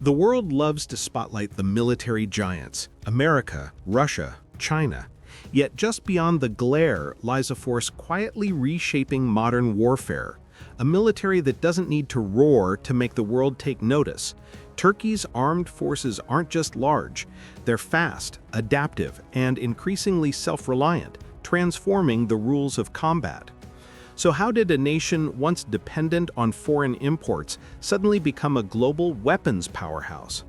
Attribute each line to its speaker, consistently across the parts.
Speaker 1: The world loves to spotlight the military giants, America, Russia, China. Yet just beyond the glare lies a force quietly reshaping modern warfare, a military that doesn't need to roar to make the world take notice. Turkey's armed forces aren't just large, they're fast, adaptive, and increasingly self-reliant, transforming the rules of combat. So how did a nation once dependent on foreign imports suddenly become a global weapons powerhouse?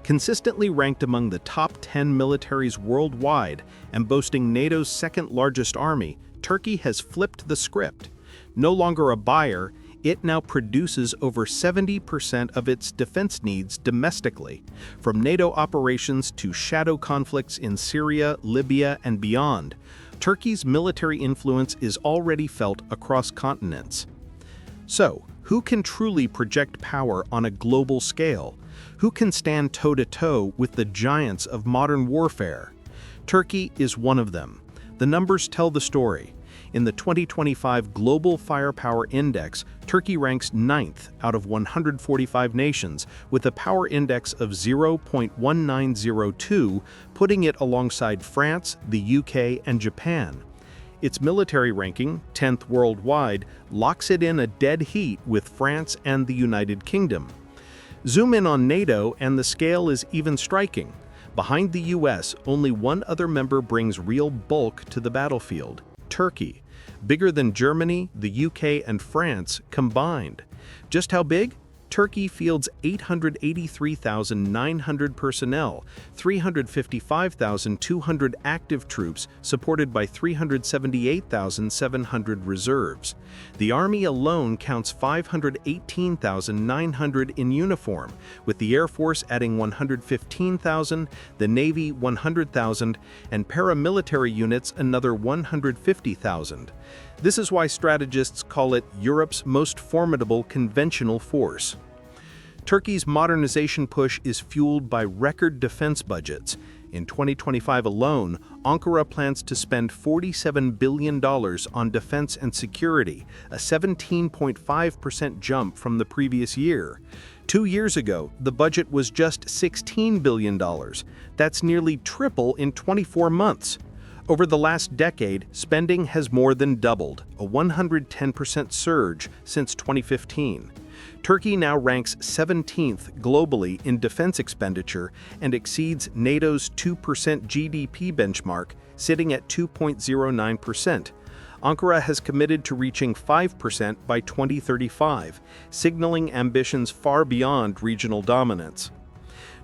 Speaker 1: Consistently ranked among the top 10 militaries worldwide and boasting NATO's second-largest army, Turkey has flipped the script. No longer a buyer, it now produces over 70% of its defense needs domestically, from NATO operations to shadow conflicts in Syria, Libya, and beyond. Turkey's military influence is already felt across continents. So, who can truly project power on a global scale? Who can stand toe-to-toe with the giants of modern warfare? Turkey is one of them. The numbers tell the story. In the 2025 Global Firepower Index, Turkey ranks 9th out of 145 nations, with a power index of 0.1902, putting it alongside France, the UK, and Japan. Its military ranking, 10th worldwide, locks it in a dead heat with France and the United Kingdom. Zoom in on NATO and the scale is even striking. Behind the US, only one other member brings real bulk to the battlefield: Turkey, bigger than Germany, the UK, and France combined. Just how big? Turkey fields 883,900 personnel, 355,200 active troops supported by 378,700 reserves. The Army alone counts 518,900 in uniform, with the Air Force adding 115,000, the Navy 100,000, and paramilitary units another 150,000. This is why strategists call it Europe's most formidable conventional force. Turkey's modernization push is fueled by record defense budgets. In 2025 alone, Ankara plans to spend $47 billion on defense and security, a 17.5% jump from the previous year. 2 years ago, the budget was just $16 billion. That's nearly triple in 24 months. Over the last decade, spending has more than doubled, a 110% surge since 2015. Turkey now ranks 17th globally in defense expenditure and exceeds NATO's 2% GDP benchmark, sitting at 2.09%. Ankara has committed to reaching 5% by 2035, signaling ambitions far beyond regional dominance.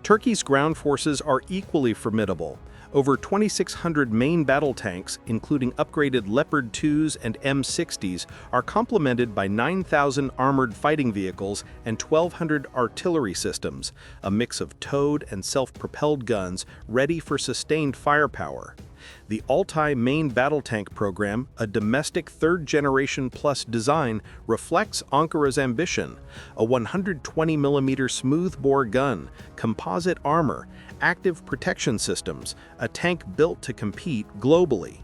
Speaker 1: Turkey's ground forces are equally formidable. Over 2,600 main battle tanks, including upgraded Leopard 2s and M60s, are complemented by 9,000 armored fighting vehicles and 1,200 artillery systems, a mix of towed and self-propelled guns ready for sustained firepower. The Altay main battle tank program, a domestic third-generation plus design, reflects Ankara's ambition: a 120mm smoothbore gun, composite armor, active protection systems, a tank built to compete globally.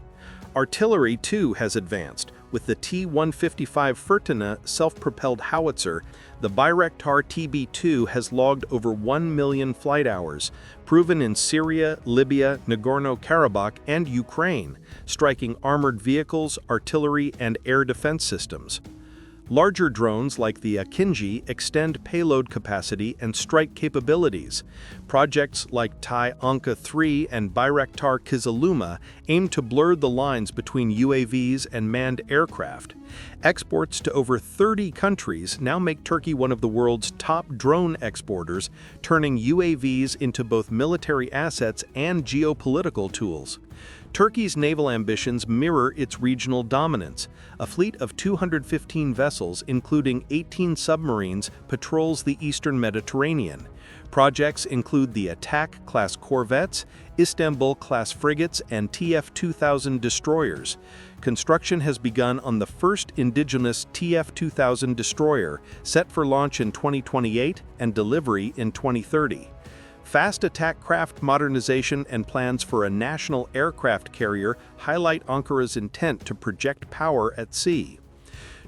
Speaker 1: Artillery, too, has advanced. With the T-155 Fırtına self-propelled howitzer, the Bayraktar TB2 has logged over 1 million flight hours, proven in Syria, Libya, Nagorno-Karabakh, and Ukraine, striking armored vehicles, artillery, and air defense systems. Larger drones like the Akinji extend payload capacity and strike capabilities. Projects like Tai Anka 3 and Bayraktar Kızılelma aim to blur the lines between UAVs and manned aircraft. Exports to over 30 countries now make Turkey one of the world's top drone exporters, turning UAVs into both military assets and geopolitical tools. Turkey's naval ambitions mirror its regional dominance. A fleet of 215 vessels, including 18 submarines, patrols the eastern Mediterranean. Projects include the Attack-class corvettes, Istanbul-class frigates, and TF-2000 destroyers. Construction has begun on the first Indigenous TF-2000 destroyer, set for launch in 2028 and delivery in 2030. Fast attack craft modernization and plans for a national aircraft carrier highlight Ankara's intent to project power at sea.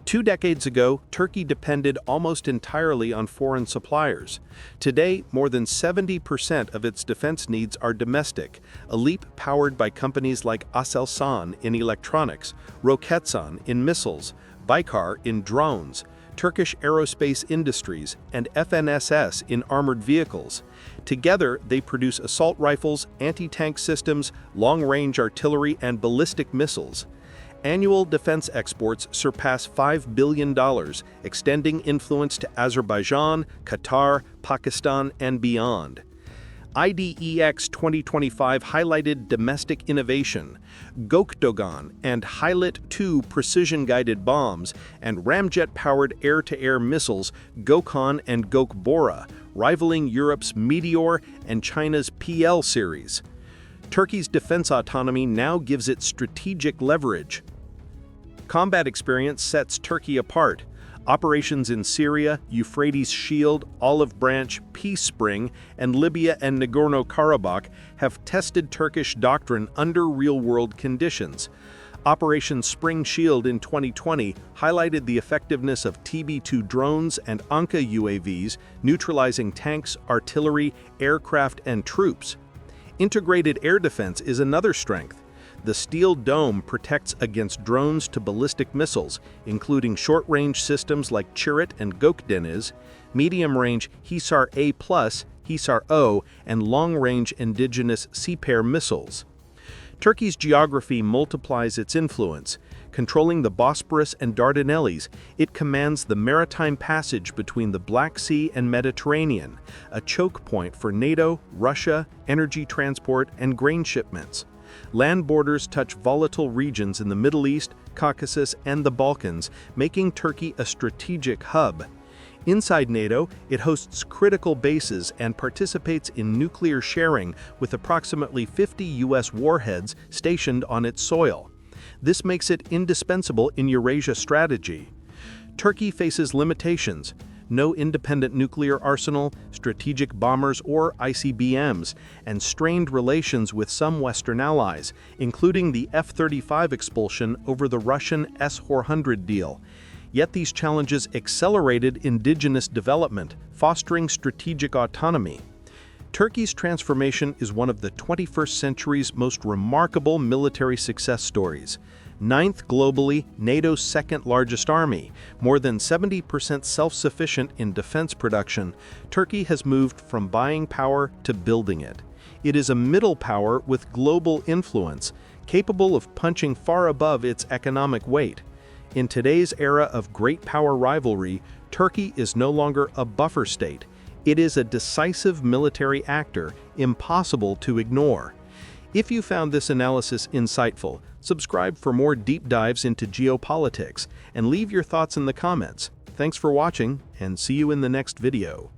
Speaker 1: 2 decades ago, Turkey depended almost entirely on foreign suppliers. Today, more than 70% of its defense needs are domestic, a leap powered by companies like Aselsan in electronics, Roketsan in missiles, Baykar in drones, Turkish Aerospace Industries, and FNSS in armored vehicles. Together, they produce assault rifles, anti-tank systems, long-range artillery, and ballistic missiles. Annual defense exports surpass $5 billion, extending influence to Azerbaijan, Qatar, Pakistan, and beyond. IDEX 2025 highlighted domestic innovation, Gökdogan and Hilit-2 precision-guided bombs, and ramjet-powered air-to-air missiles Gökhan and Gökbora, rivaling Europe's Meteor and China's PL series. Turkey's defense autonomy now gives it strategic leverage. Combat experience sets Turkey apart. Operations in Syria, Euphrates Shield, Olive Branch, Peace Spring, and Libya and Nagorno-Karabakh have tested Turkish doctrine under real-world conditions. Operation Spring Shield in 2020 highlighted the effectiveness of TB2 drones and Anka UAVs, neutralizing tanks, artillery, aircraft, and troops. Integrated air defense is another strength. The steel dome protects against drones to ballistic missiles, including short-range systems like Çirit and Gökdeniz, medium-range Hisar-A+, Hisar-O, and long-range Indigenous Sea-Pair missiles. Turkey's geography multiplies its influence. Controlling the Bosporus and Dardanelles, it commands the maritime passage between the Black Sea and Mediterranean, a choke point for NATO, Russia, energy transport, and grain shipments. Land borders touch volatile regions in the Middle East, Caucasus, and the Balkans, making Turkey a strategic hub. Inside NATO, it hosts critical bases and participates in nuclear sharing with approximately 50 U.S. warheads stationed on its soil. This makes it indispensable in Eurasia strategy. Turkey faces limitations. No independent nuclear arsenal, strategic bombers or ICBMs, and strained relations with some Western allies, including the F-35 expulsion over the Russian S-400 deal. Yet these challenges accelerated indigenous development, fostering strategic autonomy. Turkey's transformation is one of the 21st century's most remarkable military success stories. 9th globally, NATO's second-largest army, more than 70% self-sufficient in defense production, Turkey has moved from buying power to building it. It is a middle power with global influence, capable of punching far above its economic weight. In today's era of great power rivalry, Turkey is no longer a buffer state. It is a decisive military actor, impossible to ignore. If you found this analysis insightful, subscribe for more deep dives into geopolitics, and leave your thoughts in the comments. Thanks for watching, and see you in the next video.